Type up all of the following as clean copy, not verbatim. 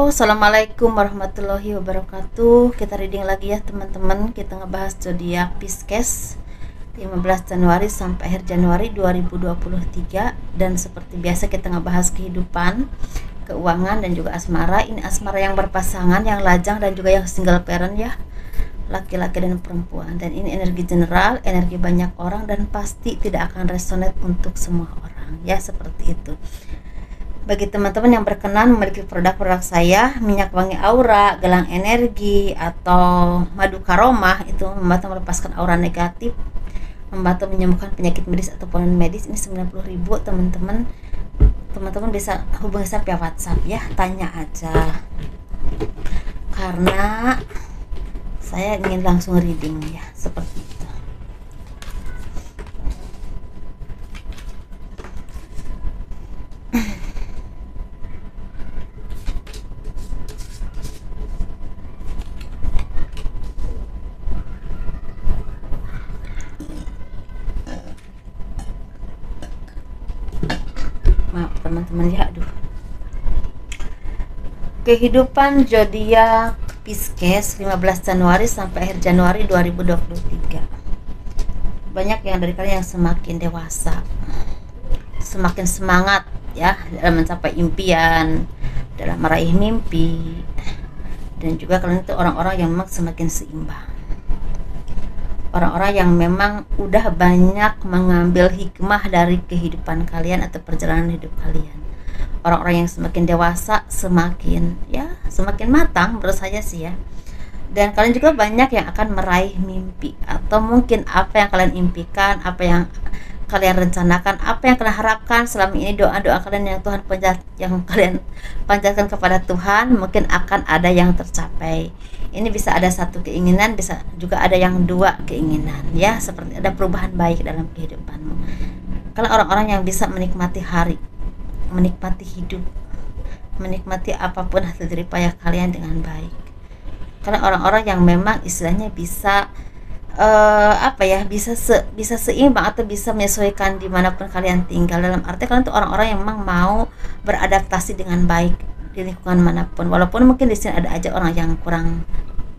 Halo, assalamualaikum warahmatullahi wabarakatuh. Kita reading lagi ya teman-teman. Kita ngebahas zodiak Pisces 15 Januari sampai akhir Januari 2023. Dan seperti biasa kita ngebahas kehidupan, keuangan, dan juga asmara. Ini asmara yang berpasangan, yang lajang, dan juga yang single parent ya, laki-laki dan perempuan. Dan ini energi general, energi banyak orang, dan pasti tidak akan resonate untuk semua orang ya, seperti itu. Bagi teman-teman yang berkenan memiliki produk-produk saya, minyak wangi aura, gelang energi, atau madu karomah, itu membantu melepaskan aura negatif, membantu menyembuhkan penyakit medis ataupun non-medis. Ini 90.000 teman-teman. Teman-teman bisa hubungi saya via WhatsApp ya, tanya aja. Karena saya ingin langsung reading ya, seperti itu. Maaf teman-teman ya, aduh. Kehidupan zodiak Pisces 15 Januari sampai akhir Januari 2023. Banyak yang dari kalian yang semakin dewasa, semakin semangat ya dalam mencapai impian, dalam meraih mimpi, dan juga kalian itu orang-orang yang memang semakin seimbang. Orang-orang yang memang udah banyak mengambil hikmah dari kehidupan kalian atau perjalanan hidup kalian. Orang-orang yang semakin dewasa, semakin matang menurut saya sih ya. Dan kalian juga banyak yang akan meraih mimpi, atau mungkin apa yang kalian impikan, apa yang kalian rencanakan, apa yang kalian harapkan selama ini, doa-doa kalian yang kalian panjatkan kepada Tuhan, mungkin akan ada yang tercapai. Ini bisa ada satu keinginan, bisa juga ada yang dua keinginan ya, seperti ada perubahan baik dalam kehidupanmu. Kalau orang-orang yang bisa menikmati hari, menikmati hidup, menikmati apapun hasil jerih payah kalian dengan baik. Karena orang-orang yang memang istilahnya bisa bisa seimbang atau bisa menyesuaikan dimanapun kalian tinggal. Dalam arti kalian tuh orang-orang yang memang mau beradaptasi dengan baik di lingkungan manapun. Walaupun mungkin di sini ada aja orang yang kurang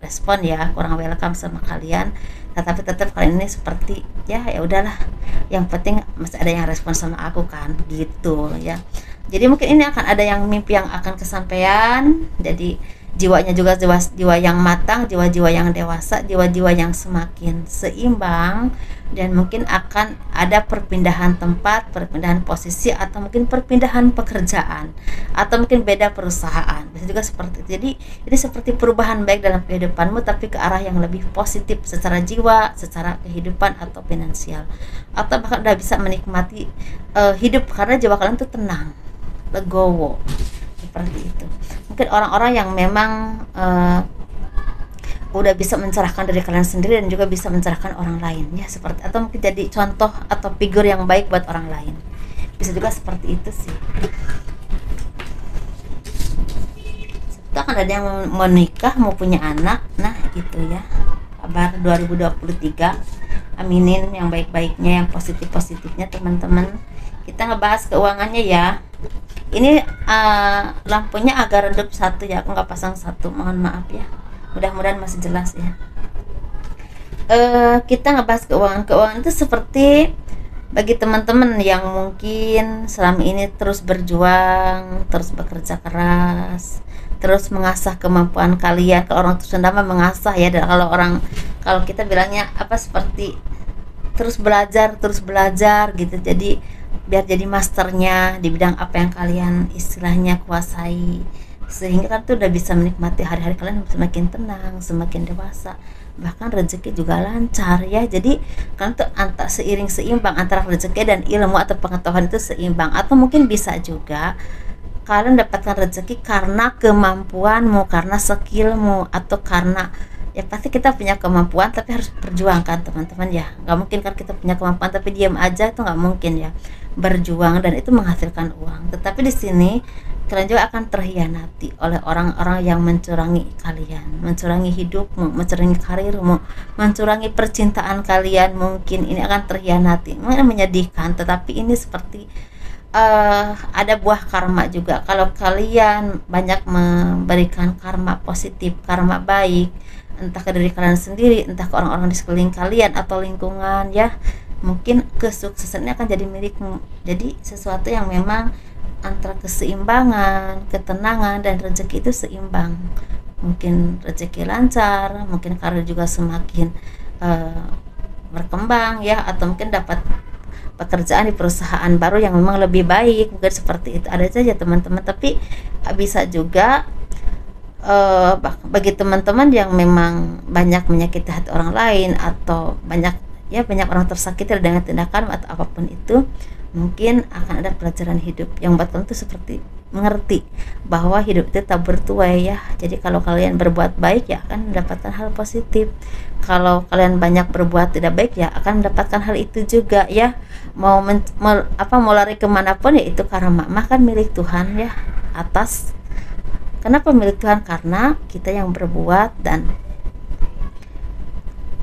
respon ya, kurang welcome sama kalian, tetapi tetap kalian ini seperti ya udahlah, yang penting masih ada yang respon sama aku kan, gitu ya. Jadi mungkin ini akan ada yang mimpi yang akan kesampaian. Jadi jiwanya juga jiwa yang matang, jiwa-jiwa yang dewasa, jiwa-jiwa yang semakin seimbang, dan mungkin akan ada perpindahan tempat, perpindahan posisi, atau mungkin perpindahan pekerjaan, atau mungkin beda perusahaan. Bisa juga seperti itu. Jadi ini seperti perubahan baik dalam kehidupanmu, tapi ke arah yang lebih positif secara jiwa, secara kehidupan atau finansial, atau bahkan udah bisa menikmati hidup karena jiwa kalian tuh tenang, legowo, seperti itu. Mungkin orang-orang yang memang udah bisa mencerahkan diri kalian sendiri dan juga bisa mencerahkan orang lain ya, seperti, atau mungkin jadi contoh atau figur yang baik buat orang lain. Bisa juga seperti itu sih. Itu akan ada yang mau nikah, mau punya anak. Nah gitu ya, kabar 2023. Aminin yang baik-baiknya, yang positif-positifnya teman-teman. Kita ngebahas keuangannya ya. Ini lampunya agak redup satu ya, aku nggak pasang satu, mohon maaf ya. Mudah-mudahan masih jelas ya. Kita ngebahas keuangan itu seperti bagi teman-teman yang mungkin selama ini terus berjuang, terus bekerja keras, terus mengasah kemampuan kalian. Kalau orang Sunda mah mengasah ya, dan kalau kita bilangnya seperti terus belajar gitu. Jadi biar jadi masternya di bidang apa yang kalian istilahnya kuasai, sehingga kan tuh udah bisa menikmati hari-hari kalian semakin tenang, semakin dewasa, bahkan rezeki juga lancar ya. Jadi kan tuh seimbang antara rezeki dan ilmu atau pengetahuan itu seimbang. Atau mungkin bisa juga kalian dapatkan rezeki karena kemampuanmu, karena skillmu, atau karena ya pasti kita punya kemampuan tapi harus perjuangkan teman-teman ya. Nggak mungkin kan kita punya kemampuan tapi diam aja, itu nggak mungkin ya. Berjuang dan itu menghasilkan uang. Tetapi di sini kalian juga akan terhianati oleh orang-orang yang mencurangi kalian, mencurangi hidupmu, mencurangi karirmu, mencurangi percintaan kalian. Mungkin ini akan terhianati, mungkin menyedihkan, tetapi ini seperti ada buah karma juga. Kalau kalian banyak memberikan karma positif, karma baik, entah ke diri kalian sendiri, entah ke orang-orang di sekeliling kalian atau lingkungan, ya mungkin kesuksesannya akan jadi milikmu. Jadi sesuatu yang memang antara keseimbangan, ketenangan, dan rezeki itu seimbang. Mungkin rezeki lancar, mungkin karir juga semakin berkembang, ya, atau mungkin dapat pekerjaan di perusahaan baru yang memang lebih baik, mungkin seperti itu. Ada saja teman-teman, tapi bisa juga bagi teman-teman yang memang banyak menyakiti hati orang lain, atau banyak orang tersakiti dengan tindakan atau apapun itu, mungkin akan ada pelajaran hidup yang buat kalian tuh seperti mengerti bahwa hidup itu tak bertuai, ya. Jadi kalau kalian berbuat baik, ya akan mendapatkan hal positif. Kalau kalian banyak berbuat tidak baik, ya akan mendapatkan hal itu juga, ya. Mau lari kemanapun, ya itu karma, maka milik Tuhan, ya. Kenapa milik Tuhan? Karena kita yang berbuat, dan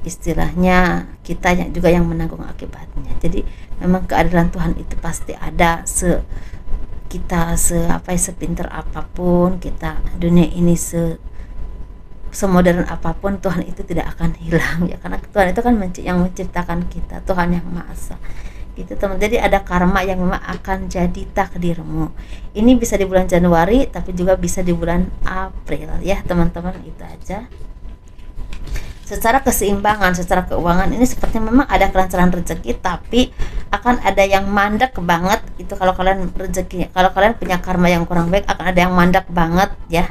istilahnya kita juga yang menanggung akibatnya. Jadi memang keadilan Tuhan itu pasti ada. Kita sepintar apapun kita, dunia ini semodern apapun, Tuhan itu tidak akan hilang, ya, karena Tuhan itu kan yang menciptakan kita, Tuhan yang Maha Esa, gitu teman. Jadi ada karma yang memang akan jadi takdirmu. Ini bisa di bulan Januari, tapi juga bisa di bulan April, ya teman-teman. Itu aja. Secara keseimbangan, secara keuangan ini sepertinya memang ada kelancaran rezeki, tapi akan ada yang mandek banget. Itu kalau kalian rezekinya, kalau kalian punya karma yang kurang baik, akan ada yang mandek banget, ya.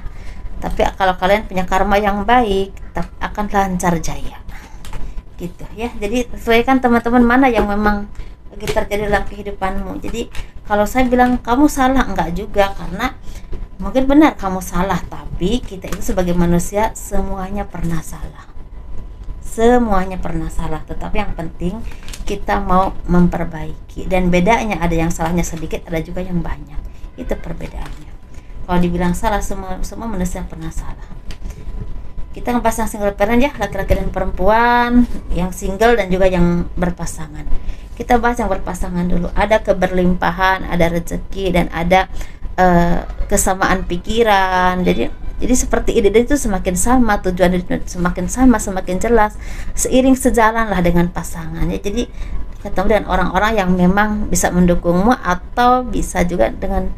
Tapi kalau kalian punya karma yang baik, akan lancar jaya, gitu, ya. Jadi sesuaikan teman-teman mana yang memang lagi terjadi dalam kehidupanmu. Jadi kalau saya bilang kamu salah, enggak juga, karena mungkin benar kamu salah, tapi kita itu sebagai manusia semuanya pernah salah. Tetapi yang penting kita mau memperbaiki, dan bedanya ada yang salahnya sedikit, ada juga yang banyak. Itu perbedaannya. Kalau dibilang salah, semua manusia pernah salah. Kita ngebahas yang single parent, ya, laki-laki dan perempuan, yang single dan juga yang berpasangan. Kita bahas yang berpasangan dulu. Ada keberlimpahan, ada rezeki, dan ada kesamaan pikiran. Jadi seperti ide itu semakin sama, tujuan semakin sama, semakin jelas, seiring sejalanlah dengan pasangannya. Jadi ketemu dengan orang-orang yang memang bisa mendukungmu, atau bisa juga dengan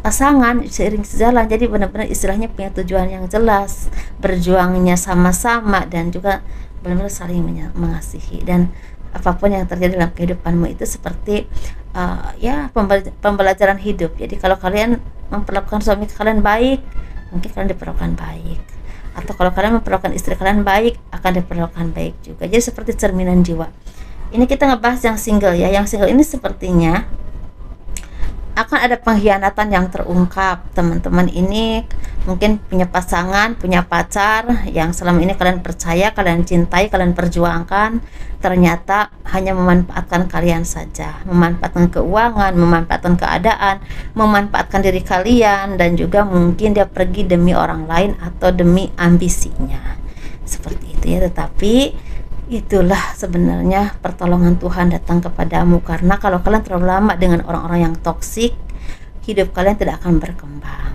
pasangan seiring sejalan. Jadi benar-benar istilahnya punya tujuan yang jelas, berjuangnya sama-sama, dan juga benar-benar saling mengasihi. Dan apapun yang terjadi dalam kehidupanmu itu seperti pembelajaran hidup. Jadi kalau kalian memperlakukan suami kalian baik, mungkin kalian diperlakukan baik, atau kalau kalian memperlakukan istri kalian baik, akan diperlakukan baik juga. Jadi seperti cerminan jiwa. Ini kita ngebahas yang single, ya. Yang single ini sepertinya akan ada pengkhianatan yang terungkap. Teman-teman ini mungkin punya pasangan, punya pacar yang selama ini kalian percaya, kalian cintai, kalian perjuangkan, ternyata hanya memanfaatkan kalian saja, memanfaatkan keuangan, memanfaatkan keadaan, memanfaatkan diri kalian, dan juga mungkin dia pergi demi orang lain atau demi ambisinya, seperti itu, ya. Tetapi itulah sebenarnya pertolongan Tuhan datang kepadamu, karena kalau kalian terlalu lama dengan orang-orang yang toksik, hidup kalian tidak akan berkembang.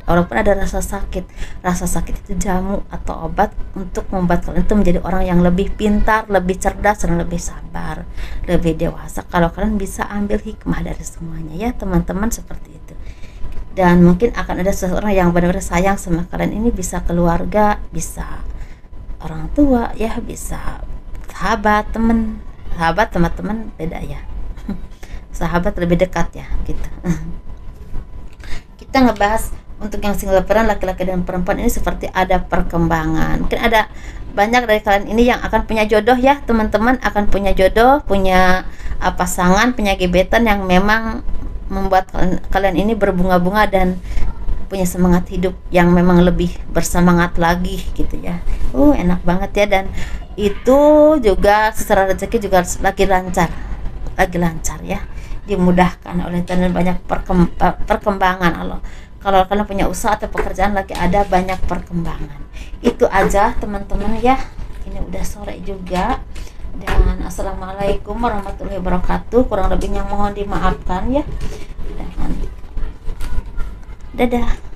Walaupun ada rasa sakit itu jamu atau obat untuk membuat kalian itu menjadi orang yang lebih pintar, lebih cerdas, dan lebih sabar, lebih dewasa. Kalau kalian bisa ambil hikmah dari semuanya, ya teman-teman, seperti itu. Dan mungkin akan ada seseorang yang benar-benar sayang sama kalian. Ini bisa keluarga, bisa orang tua, ya, bisa sahabat, teman-teman beda, ya. Sahabat lebih dekat, ya, gitu. Kita ngebahas untuk yang single parent, laki-laki dan perempuan ini seperti ada perkembangan. Mungkin ada banyak dari kalian ini yang akan punya jodoh, ya teman-teman, akan punya jodoh, punya pasangan, punya gebetan yang memang membuat kalian ini berbunga-bunga dan punya semangat hidup yang memang lebih bersemangat lagi, gitu, ya. Enak banget, ya. Dan itu juga secara rezeki juga lagi lancar, ya, dimudahkan oleh Tuhan, dan banyak perkembangan. Kalau kalian punya usaha atau pekerjaan, lagi ada banyak perkembangan. Itu aja teman-teman, ya. Ini udah sore juga, Dan assalamualaikum warahmatullahi wabarakatuh. Kurang lebihnya mohon dimaafkan ya. Dan dadah.